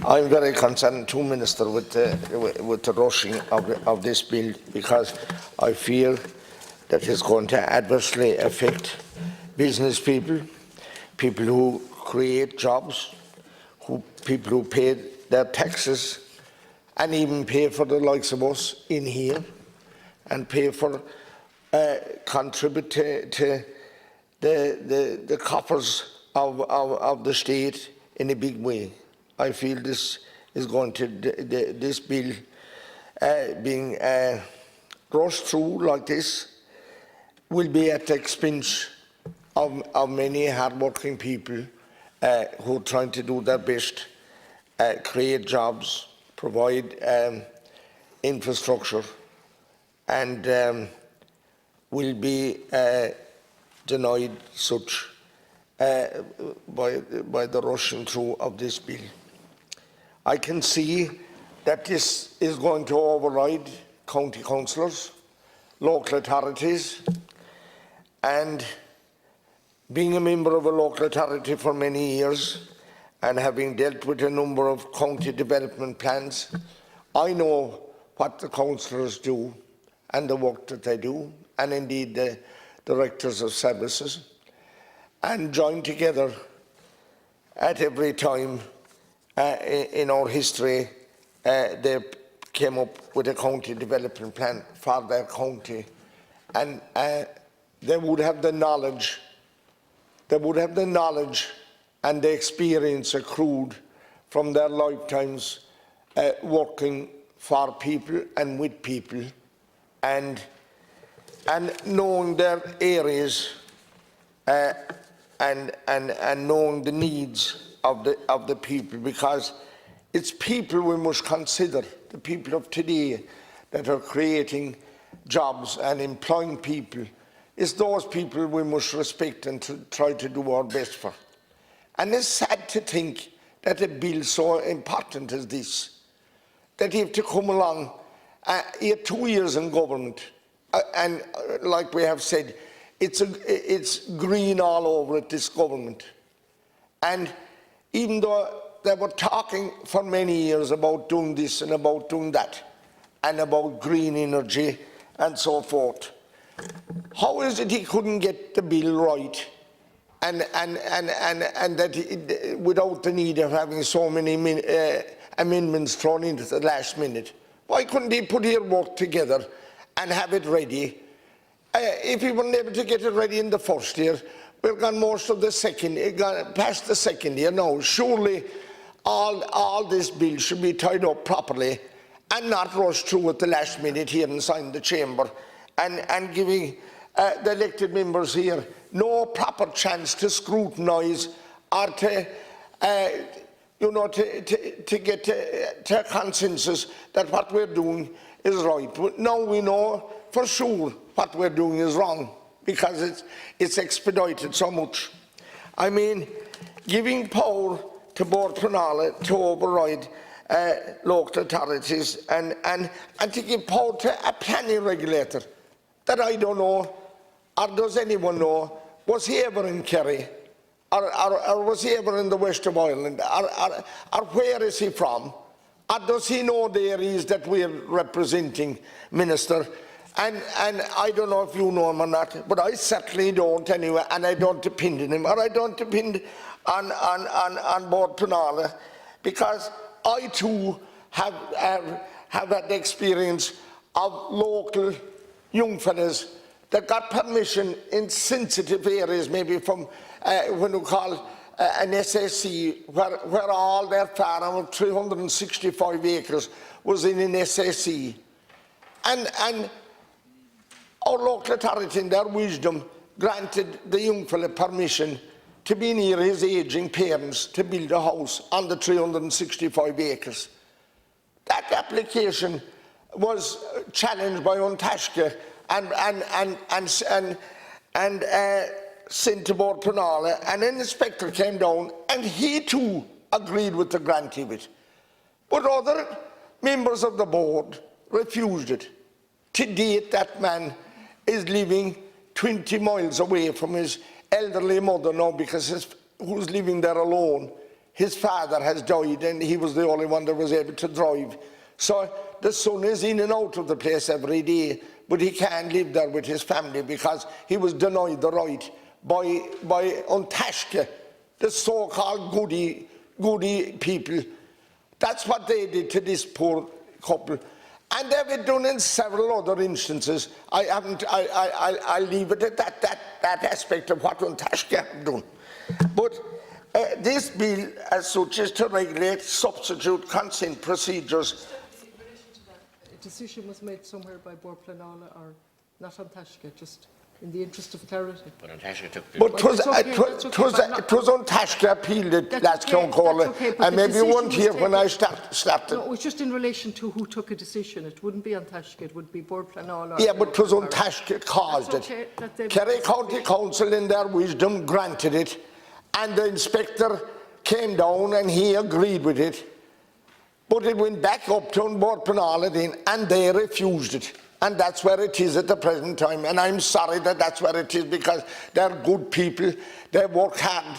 I'm very concerned too, Minister, with the rushing of this bill, because I fear that it's going to adversely affect business people, people who create jobs, people who pay their taxes, and even pay for the likes of us in here, and pay for contribute to the coffers of the state in a big way. I feel this is going to this bill being rushed through like this will be at the expense of many hard-working people who are trying to do their best, create jobs, provide infrastructure, and will be denied such by the rushing through of this bill. I can see that this is going to override county councillors, local authorities, and being a member of a local authority for many years and having dealt with a number of county development plans, I know what the councillors do and the work that they do, and indeed the directors of services, and join together at every time in our history they came up with a county development plan for their county, and they would have the knowledge and the experience accrued from their lifetimes working for people and with people, and knowing their areas and knowing the needs of the people, because it's people we must consider, the people of today that are creating jobs and employing people. It's those people we must respect and try to do our best for. And it's sad to think that a bill so important as this, that you have to come along, you have 2 years in government, and like we have said, it's green all over it, this government. And even though they were talking for many years about doing this and about doing that, and about green energy and so forth, how is it he couldn't get the bill right, and that without the need of having so many amendments thrown into the last minute? Why couldn't he put his work together and have it ready? If we were able to get it ready in the first year, we've gone most of the second, past the second year now. Surely all this bill should be tied up properly and not rushed through at the last minute here inside the chamber, and giving the elected members here no proper chance to scrutinise or to get to a consensus that what we're doing is right. But now we know for sure what we're doing is wrong, because it's expedited so much. I mean, giving power to Bord Pranala to override local authorities and to give power to a planning regulator that I don't know, or does anyone know, was he ever in Kerry, or was he ever in the west of Ireland, or where is he from, or does he know the areas that we're representing, Minister? And I don't know if you know him or not, but I certainly don't anyway, and I don't depend on him, or I don't depend on Bord Pranala, because I too have had the experience of local young fellas that got permission in sensitive areas, maybe from when we call an SSC, where all their farm of 365 acres was in an SSC. And our local authority, in their wisdom, granted the young fella permission to be near his aging parents to build a house on the 365 acres. That application was challenged by Untashka and sent to Bord Pranala, and an inspector came down and he too agreed with the grant of it. But other members of the board refused it. To date, that man is living 20 miles away from his elderly mother now, because who's living there alone. his father has died and he was the only one that was able to drive. So the son is in and out of the place every day, but he can't live there with his family because he was denied the right by Untashka, the so-called goody people. That's what they did to this poor couple. And they've been done in several other instances. I'll leave it at that aspect of what Untashka have done. But this bill as such is to regulate substitute consent procedures. In relation to that, a decision was made somewhere by Bord Pleanála or not on Taishke, just in the interest of clarity. But Untashka took the... But it was on Taishke appealed it last call, and maybe you weren't here when I slapped it. No, it was just in relation to who took a decision. It wouldn't be on Taishke, it would be Bord Pleanála. Yeah, but it was on Taishke caused it. Kerry County Council in their wisdom granted it, and the inspector came down and he agreed with it. But it went back up to Bord Pleanála then, and they refused it. And that's where it is at the present time. And I'm sorry that that's where it is, because they're good people, they work hard,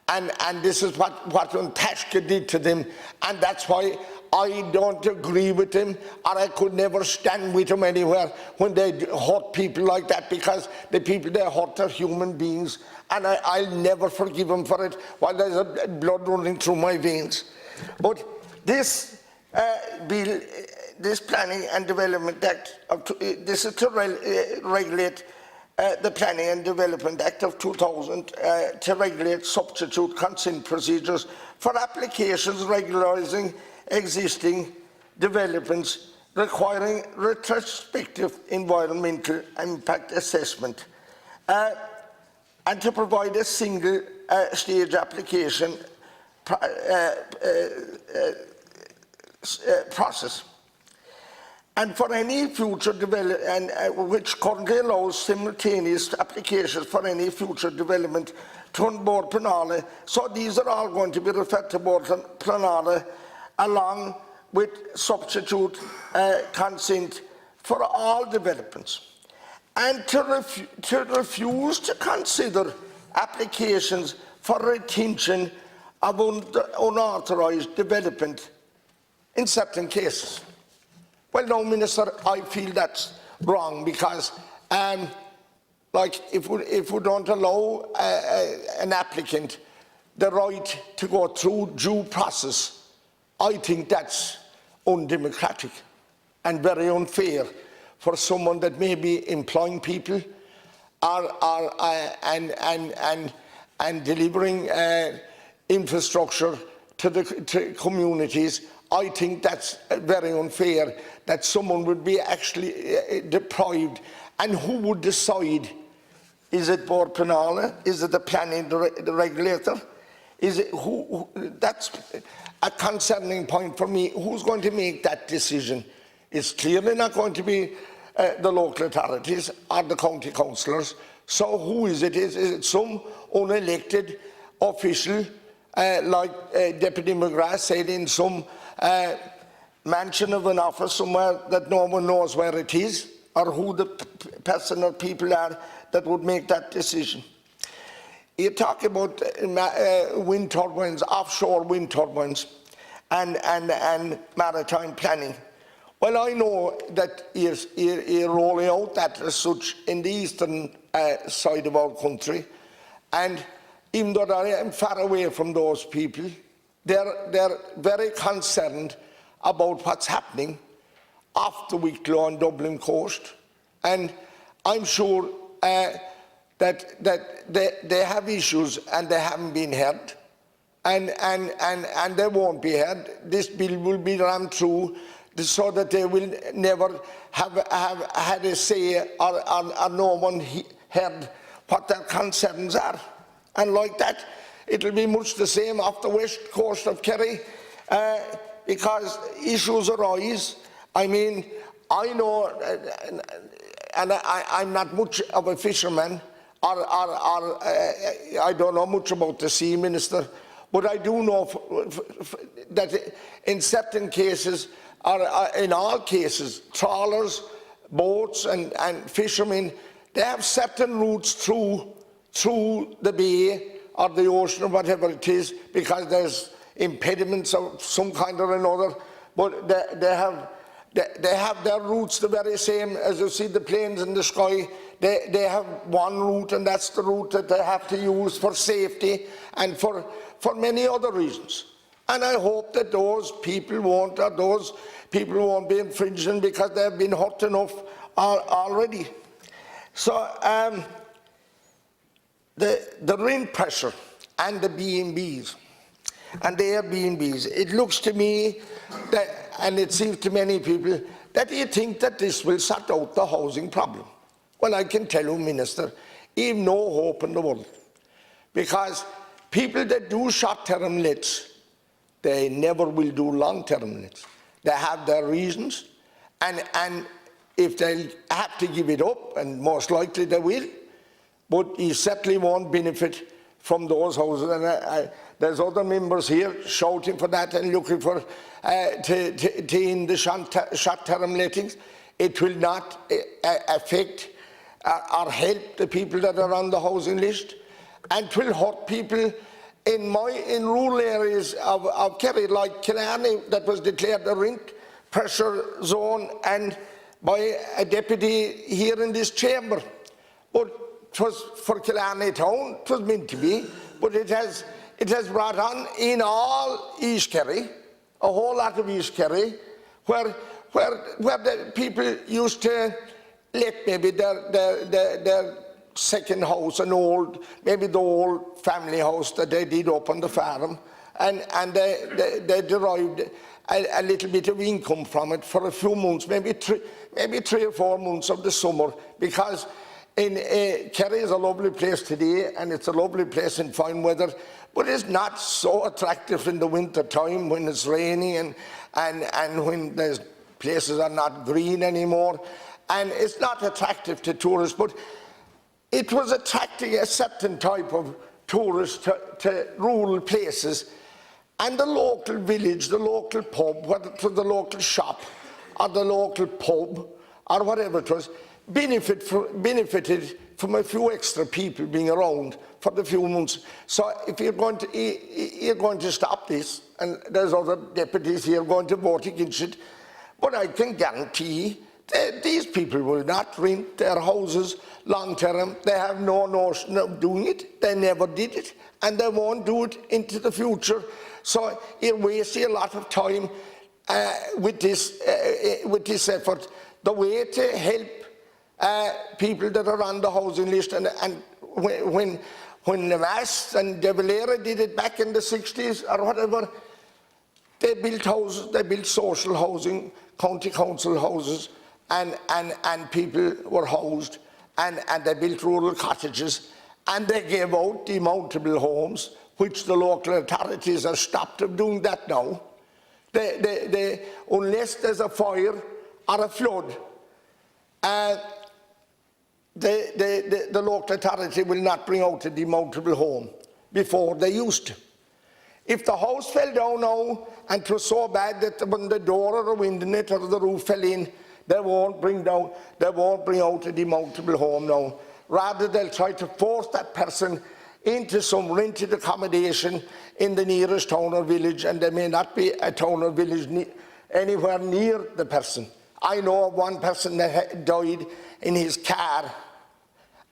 and this is what Untashka did to them. And that's why I don't agree with them, or I could never stand with them anywhere when they hurt people like that, because the people they hurt are human beings, and I'll never forgive them for it while there's blood running through my veins. But this bill, this Planning and Development Act, this is to regulate the Planning and Development Act of 2000 to regulate substitute consent procedures for applications regularising existing developments requiring retrospective environmental impact assessment, and to provide a single stage application process. And for any future development, which currently allows simultaneous applications for any future development to Bord Pleanála. So these are all going to be referred to Bord Pleanála along with substitute consent for all developments. And to refuse to consider applications for retention of unauthorised development in certain cases. Well, no, Minister, I feel that's wrong, because like if we don't allow an applicant the right to go through due process, I think that's undemocratic and very unfair for someone that may be employing people and delivering infrastructure to communities. I think that's very unfair that someone would be actually deprived. And who would decide? Is it Bord Pleanála? Is it the planning the regulator? Is it who? That's a concerning point for me. Who's going to make that decision? It's clearly not going to be the local authorities or the county councillors. So who is it? Is it some unelected official like Deputy McGrath said, in some mansion of an office somewhere that no one knows where it is, or who the person or people are that would make that decision? You talk about wind turbines, offshore wind turbines, and maritime planning. Well, I know that you're rolling out that as such in the eastern side of our country, and even though I am far away from those people, they're very concerned about what's happening off the Wicklow and Dublin coast, and I'm sure that they have issues and they haven't been heard, and they won't be heard. This bill will be rammed through so that they will never have had a say, or no one heard what their concerns are. And like that, it'll be much the same off the west coast of Kerry, because issues arise. I mean, I know, and I'm not much of a fisherman, or I don't know much about the sea, Minister, but I do know that in certain cases, or in all cases, trawlers, boats and fishermen, they have certain routes through the bay or the ocean or whatever it is, because there's impediments of some kind or another, but they have their routes the very same as you see the planes in the sky. They have one route, and that's the route that they have to use for safety and for many other reasons. And I hope that those people won't be infringing because they have been hurt enough already. So the rent pressure and the B&Bs and the Airbnbs, it looks to me that, and it seems to many people, that you think that this will sort out the housing problem. Well, I can tell you, Minister, you've no hope in the world. Because people that do short-term lets, they never will do long-term lets. They have their reasons, and if they have to give it up, and most likely they will, but you certainly won't benefit from those houses. And there's other members here shouting for that and looking for to end the short-term lettings. It will not affect or help the people that are on the housing list, and it will hurt people in rural areas of Kerry, like Killarney, that was declared a rent pressure zone and by a deputy here in this chamber. But it was for Killarney town, it was meant to be, but it has brought on in all East Kerry, a whole lot of East Kerry, where the people used to let maybe their second house, maybe the old family house that they did up on the farm, and they derived a little bit of income from it for a few months, maybe 3 or 4 months of the summer, because Kerry is a lovely place today, and it's a lovely place in fine weather, but it's not so attractive in the winter time when it's raining and when the places are not green anymore, and it's not attractive to tourists. But it was attracting a certain type of tourists to rural places, and the local village, the local pub, whether it was the local shop or the local pub or whatever it was, benefited from a few extra people being around for the few months. So if you're going to stop this, and there's other deputies here going to vote against it, but I can guarantee that these people will not rent their houses long term. They have no notion of doing it. They never did it, and they won't do it into the future. So you're wasting a lot of time with this effort. The way to help people that are on the housing list, and when Lemass and De Valera did it back in the 60s or whatever, they built houses, they built social housing, county council houses, and people were housed, and they built rural cottages, and they gave out demountable homes, which the local authorities have stopped of doing that now. Unless there's a fire or a flood, the local authority will not bring out a demountable home before they used to. If the house fell down now and it was so bad that when the door or the window in it or the roof fell in, they won't bring out a demountable home now. Rather, they'll try to force that person into some rented accommodation in the nearest town or village, and there may not be a town or village anywhere near the person. I know of one person that died in his car,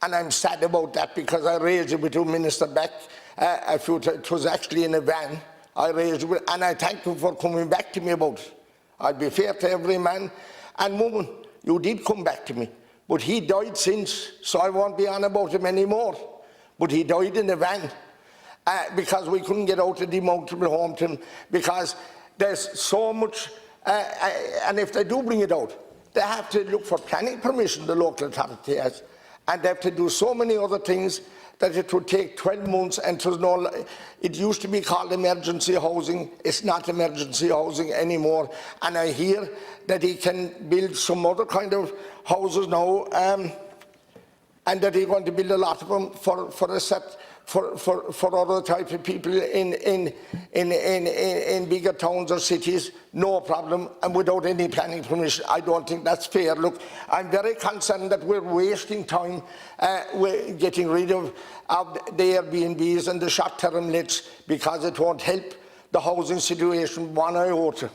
and I'm sad about that because I raised it with the minister back a few times. It was actually in a van. I raised it, and I thank him for coming back to me about it. I'd be fair to every man and woman. You did come back to me, but he died since, so I won't be on about him anymore. But he died in a van because we couldn't get out a demountable home to him, because there's so much, and if they do bring it out, they have to look for planning permission, the local authority has, and they have to do so many other things that it would take 12 months, and it used to be called emergency housing. It's not emergency housing anymore, and I hear that he can build some other kind of houses now, and that he's going to build a lot of them for other type of people in bigger towns or cities, no problem, and without any planning permission. I don't think that's fair. Look, I'm very concerned that we're wasting time we're getting rid of the Airbnbs and the short-term lets, because it won't help the housing situation one iota.